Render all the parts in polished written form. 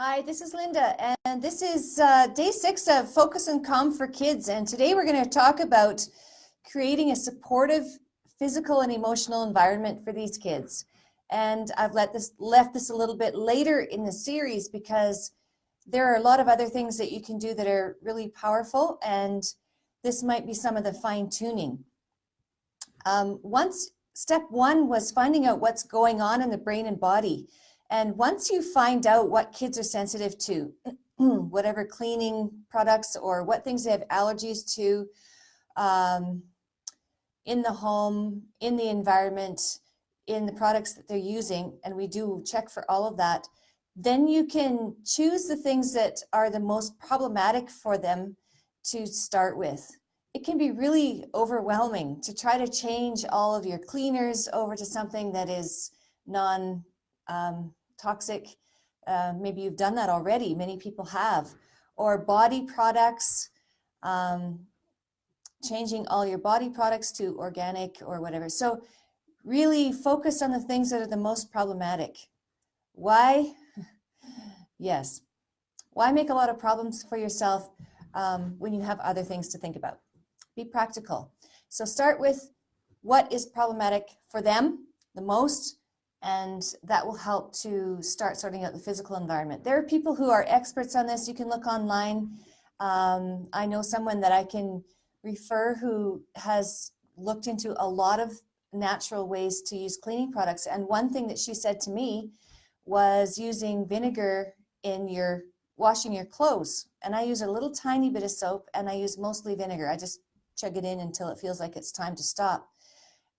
Hi, this is Linda, and this is day 6 of Focus and Calm for Kids. And today we're going to talk about creating a supportive physical and emotional environment for these kids. And I've left this a little bit later in the series because there are a lot of other things that you can do that are really powerful, and this might be some of the fine-tuning. Step 1 was finding out what's going on in the brain and body. And once you find out what kids are sensitive to, whatever cleaning products or what things they have allergies to, in the home, in the environment, in the products that they're using, and we do check for all of that, then you can choose the things that are the most problematic for them to start with. It can be really overwhelming to try to change all of your cleaners over to something that is non-toxic. Maybe you've done that already. Many people have. Or body products, changing all your body products to organic or whatever. So really focus on the things that are the most problematic. Why? Yes. Why make a lot of problems for yourself when you have other things to think about? Be practical. So start with what is problematic for them the most, and that will help to start sorting out the physical environment. There are people who are experts on this. You can look online. I know someone that I can refer who has looked into a lot of natural ways to use cleaning products. And one thing that she said to me was using vinegar in your washing your clothes. And I use a little tiny bit of soap, and I use mostly vinegar. I just chug it in until it feels like it's time to stop.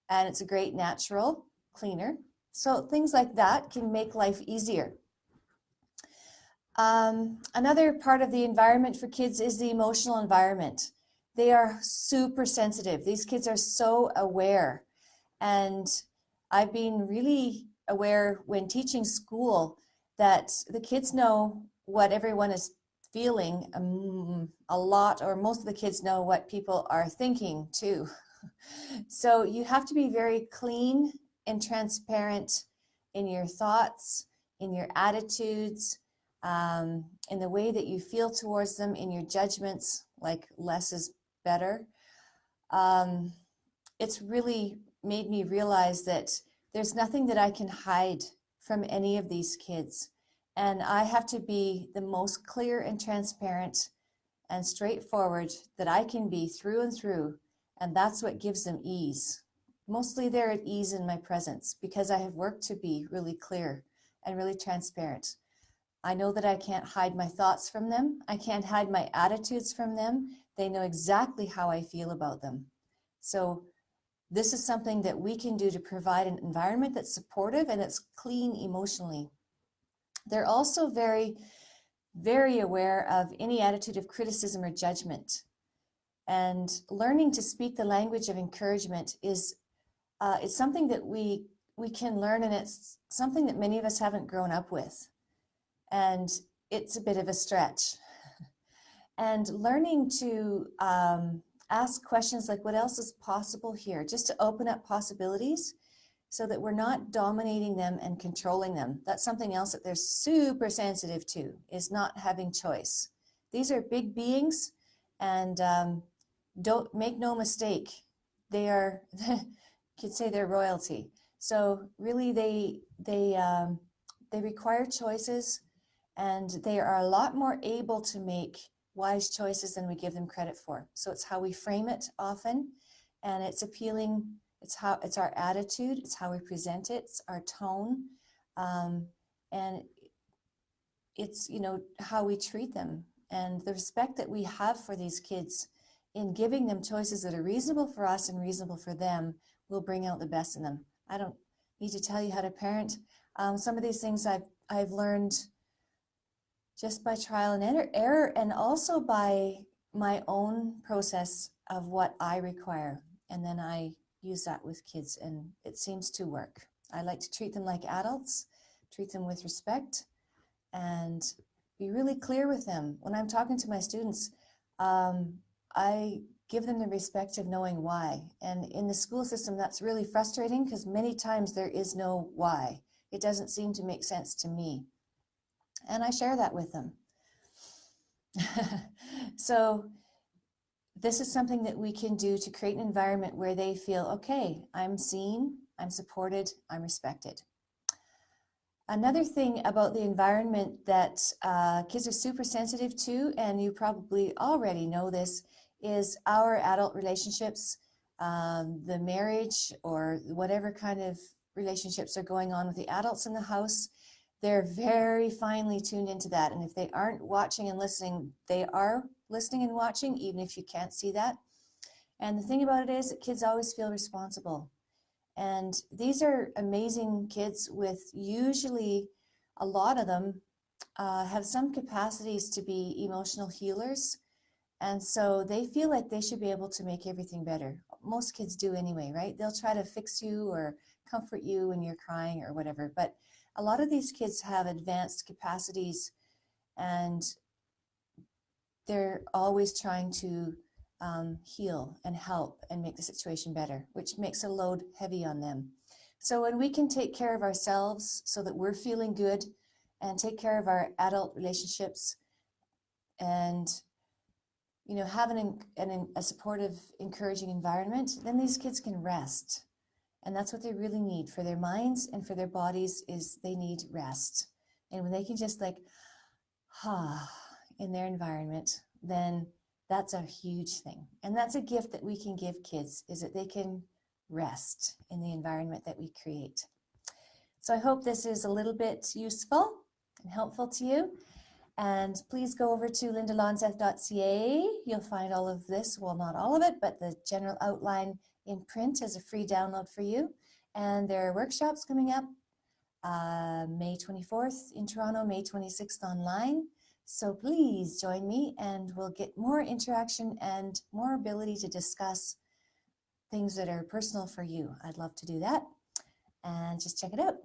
And it's a great natural cleaner. So things like that can make life easier. Another part of the environment for kids is the emotional environment. They are super sensitive. These kids are so aware. And I've been really aware when teaching school that the kids know what everyone is feeling a lot, or most of the kids know what people are thinking too. So you have to be very clean and transparent in your thoughts, in your attitudes, in the way that you feel towards them, in your judgments, like less is better. It's really made me realize that there's nothing that I can hide from any of these kids. And I have to be the most clear and transparent and straightforward that I can be through and through. And that's what gives them ease. Mostly they're at ease in my presence because I have worked to be really clear and really transparent. I know that I can't hide my thoughts from them. I can't hide my attitudes from them. They know exactly how I feel about them. So this is something that we can do to provide an environment that's supportive and it's clean emotionally. They're also very, very aware of any attitude of criticism or judgment. And learning to speak the language of encouragement is it's something that we can learn, and it's something that many of us haven't grown up with. And it's a bit of a stretch. And learning to ask questions like, what else is possible here? Just to open up possibilities so that we're not dominating them and controlling them. That's something else that they're super sensitive to, is not having choice. These are big beings, and don't make no mistake, they are, you could say they're royalty. So really they require choices, and they are a lot more able to make wise choices than we give them credit for. So it's how we frame it often, and it's appealing. It's our attitude, it's how we present it, it's our tone, and it's, how we treat them, and the respect that we have for these kids in giving them choices that are reasonable for us and reasonable for them will bring out the best in them. I don't need to tell you how to parent. Some of these things I've learned just by trial and error, and also by my own process of what I require, and then I use that with kids, and it seems to work. I like to treat them like adults, treat them with respect, and be really clear with them. When I'm talking to my students, I give them the respect of knowing why. And in the school system, that's really frustrating because many times there is no why. It doesn't seem to make sense to me. And I share that with them. So this is something that we can do to create an environment where they feel, okay, I'm seen, I'm supported, I'm respected. Another thing about the environment that kids are super sensitive to, and you probably already know this, is our adult relationships, the marriage or whatever kind of relationships are going on with the adults in the house. They're very finely tuned into that. And if they aren't watching and listening, they are listening and watching, even if you can't see that. And the thing about it is that kids always feel responsible. And these are amazing kids with usually a lot of them have some capacities to be emotional healers. And so they feel like they should be able to make everything better. Most kids do anyway, right? They'll try to fix you or comfort you when you're crying or whatever. But a lot of these kids have advanced capacities and they're always trying to heal and help and make the situation better, which makes a load heavy on them. So when we can take care of ourselves so that we're feeling good and take care of our adult relationships and have a supportive, encouraging environment, then these kids can rest. And that's what they really need for their minds and for their bodies, is they need rest. And when they can just in their environment, then that's a huge thing. And that's a gift that we can give kids, is that they can rest in the environment that we create. So I hope this is a little bit useful and helpful to you. And please go over to lindalonseth.ca. You'll find all of this, well, not all of it, but the general outline in print as a free download for you. And there are workshops coming up May 24th in Toronto, May 26th online. So please join me and we'll get more interaction and more ability to discuss things that are personal for you. I'd love to do that. And just check it out.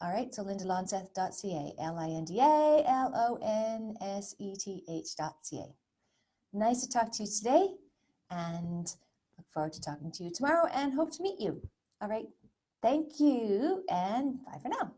All right, so lindalonseth.ca, LINDALONSETH.ca. Nice to talk to you today, and look forward to talking to you tomorrow and hope to meet you. All right, thank you, and bye for now.